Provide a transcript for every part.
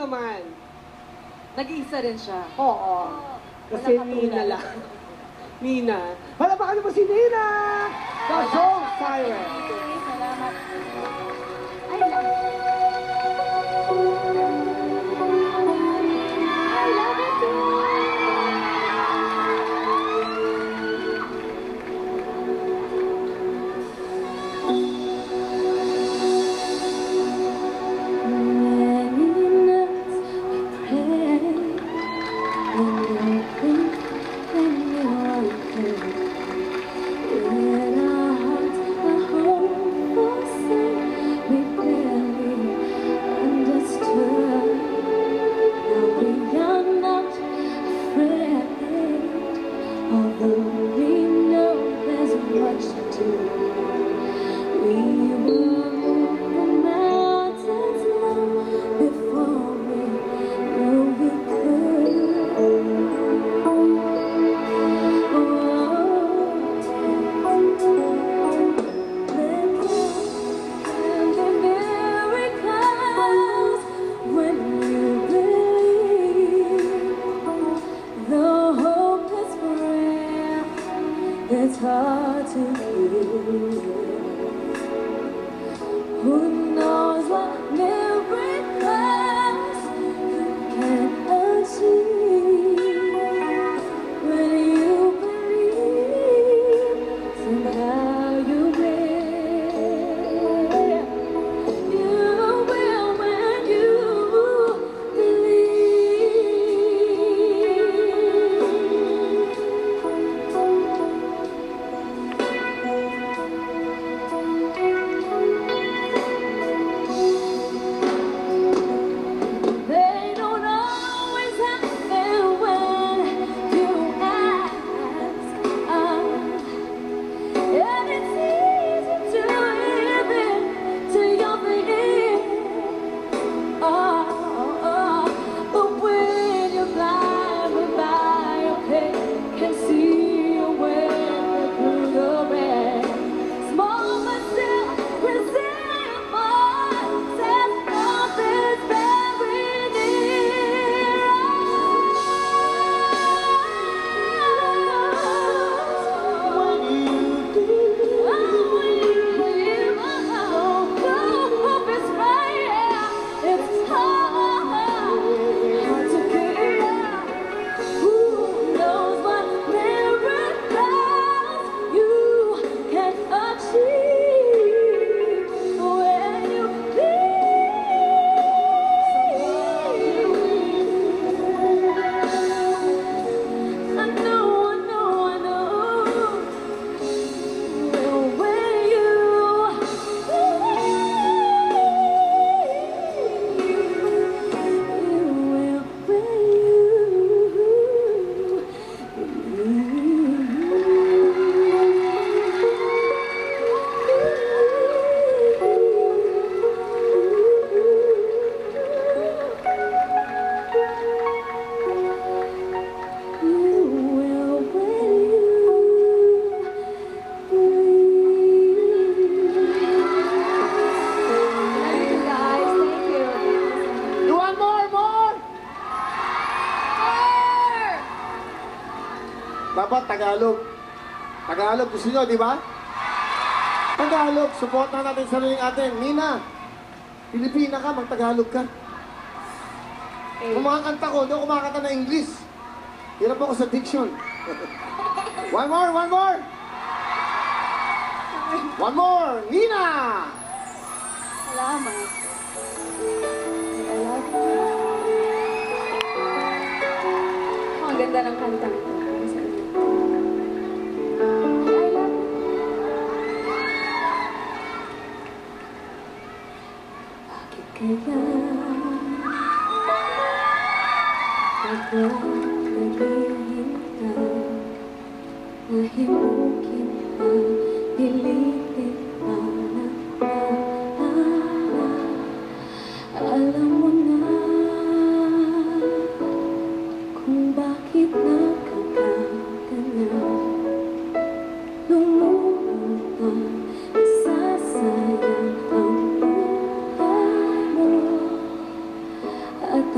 naman. Nag-iisa rin siya. Oo. Kasi Walang Nina katulad. lang. Nina. Palapakan mo si Nina! The Song Siren. Okay, salamat. I love it It's hard to believe. Who knows what miracles you can achieve when you believe somehow you will. You will when you Dapat Tagalog. Tagalog gusto nyo, di ba? Tagalog, support na natin sariling atin. Nina, Pilipina ka, mag-Tagalog ka. Kung mga kanta ko, doon kumakanta na English. Hirap ako sa diction. One more, one more! One more, Nina! Salamat. I love you. Oh, ang ganda ng kanta. Kaya ako naghihintay, mahimukin pa, pilitin pa na alam mo na kung bakit nakakagana. Lumulutang sasayang ang buhay mo at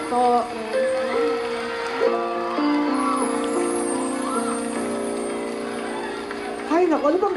po. Ay, naku, ano bang